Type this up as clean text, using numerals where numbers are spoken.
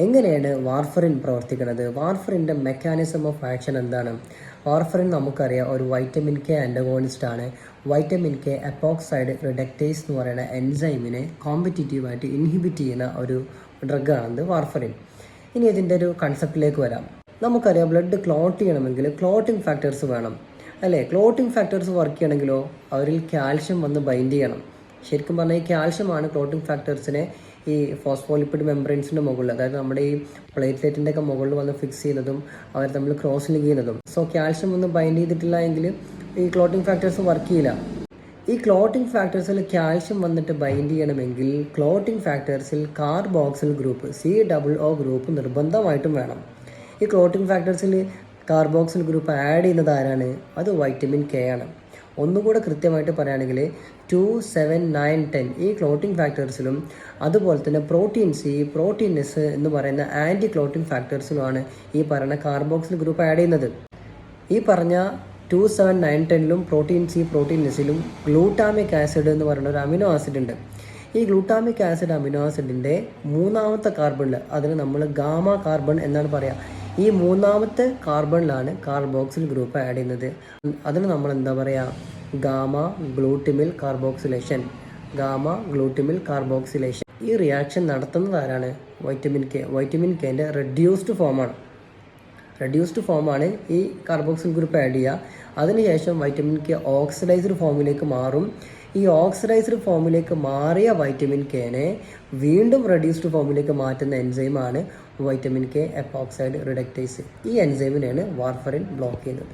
എങ്ങനെയാണ് വാർഫറിൻ പ്രവർത്തിക്കുന്നത്? വാർഫറിൻ്റെ mechanism of action എന്താണ്? വാർഫറിൻ നമുക്കറിയാം ഒരു വൈറ്റമിൻ കെ ആൻറ്റഗോണിസ്റ്റ് ആണ്. വൈറ്റമിൻ കെ എപ്പോക്സൈഡ് റിഡക്റ്റേസ് എന്ന് പറയുന്ന എൻസൈമിനെ കോമ്പറ്റീറ്റീവായിട്ട് ഇൻഹിബിറ്റ് ചെയ്യുന്ന ഒരു ഡ്രഗാണിത് വാർഫറിൻ. ഇനി ഇതിൻ്റെ ഒരു കൺസെപ്റ്റിലേക്ക് വരാം. നമുക്കറിയാം ബ്ലഡ് ക്ലോട്ട് ചെയ്യണമെങ്കിൽ ക്ലോട്ടിംഗ് ഫാക്ടേഴ്സ് വേണം അല്ലേ? ക്ലോട്ടിംഗ് ഫാക്ടേഴ്സ് വർക്ക് ചെയ്യണമെങ്കിലോ അവരിൽ കാൽഷ്യം വന്ന് ബൈൻഡ് ചെയ്യണം. ശരിക്കും പറഞ്ഞാൽ ഈ കാൽഷ്യമാണ് ക്ലോട്ടിംഗ് ഫാക്ടേഴ്സിനെ ഈ ഫോസ്ഫോലിപ്പിഡ് മെംബ്രെയിൻസിൻ്റെ മുകളിൽ, അതായത് നമ്മുടെ ഈ പ്ലേറ്റ്ലെറ്റിൻ്റെ ഒക്കെ മുകളിൽ വന്ന് ഫിക്സ് ചെയ്യുന്നതും അവർ തമ്മിൽ ക്രോസ് ലിങ്ക് ചെയ്യുന്നതും. സോ കാൽഷ്യം ഒന്നും ബൈൻഡ് ചെയ്തിട്ടില്ല എങ്കിൽ ഈ ക്ലോട്ടിംഗ് ഫാക്ടേഴ്സ് വർക്ക് ചെയ്യില്ല. ഈ ക്ലോട്ടിംഗ് ഫാക്ടേഴ്സിൽ കാൽഷ്യം വന്നിട്ട് ബൈൻഡ് ചെയ്യണമെങ്കിൽ ക്ലോട്ടിംഗ് ഫാക്ടേഴ്സിൽ കാർബോക്സിൽ ഗ്രൂപ്പ് COO ഗ്രൂപ്പ് നിർബന്ധമായിട്ടും വേണം. ഈ ക്ലോട്ടിംഗ് ഫാക്ടേഴ്സിൽ കാർബോക്സിൽ ഗ്രൂപ്പ് ആഡ് ചെയ്യുന്നത് ആരാണ്? അത് വൈറ്റമിൻ കെ ആണ്. ഒന്നുകൂടെ കൃത്യമായിട്ട് പറയുകയാണെങ്കിൽ 2, 7, 9, 10 ഈ ക്ലോട്ടിംഗ് ഫാക്ടേഴ്സിലും അതുപോലെ തന്നെ പ്രോട്ടീൻ C, പ്രോട്ടീൻ എസ് എന്ന് പറയുന്ന ആൻറ്റി ക്ലോട്ടിംഗ് ഫാക്ടേഴ്സിലുമാണ് ഈ പറയുന്ന കാർബോക്സിൽ ഗ്രൂപ്പ് ആഡ് ചെയ്യുന്നത്. ഈ പറഞ്ഞ 2, 7, 9, 10ലും പ്രോട്ടീൻ C, പ്രോട്ടീൻ എസിലും ഗ്ലൂട്ടാമിക് ആസിഡ് എന്ന് പറയുന്ന ഒരു അമിനോ ആസിഡ് ഉണ്ട്. ഈ ഗ്ലൂട്ടാമിക് ആസിഡ് അമിനോ ആസിഡിൻ്റെ മൂന്നാമത്തെ കാർബണിൽ, അതിന് നമ്മൾ ഗാമ കാർബൺ എന്നാണ് പറയുക. ഈ മൂന്നാമത്തെ കാർബണിലാണ് കാർബോക്സിൽ ഗ്രൂപ്പ് ആഡ് ചെയ്യുന്നത്. അതിന് നമ്മൾ എന്താ പറയുക? Gamma glutamyl carboxylation. Gamma glutamyl carboxylation. ഈ റിയാക്ഷൻ നടത്തുന്നത് ആരാണ്? Vitamin K. വൈറ്റമിൻ കെൻ്റെ റെഡ്യൂസ്ഡ് ഫോമാണ് ഈ കാർബോക്സിൽ ഗ്രൂപ്പ് ആഡ് ചെയ്യുക. അതിനുശേഷം വൈറ്റമിൻ കെ ഓക്സിഡൈസ്ഡ് ഫോമിലേക്ക് മാറും. ഈ ഓക്സിഡൈസ്ഡ് ഫോമിലേക്ക് മാറിയ വൈറ്റമിൻ കെനെ വീണ്ടും റെഡ്യൂസ്ഡ് ഫോമിലേക്ക് മാറ്റുന്ന എൻസൈമാണ് വൈറ്റമിൻ കെ എപ്പോക്സൈഡ് റിഡക്റ്റേസ്. ഈ എൻസൈമിനെയാണ് വാർഫറിൻ ബ്ലോക്ക് ചെയ്യുന്നത്.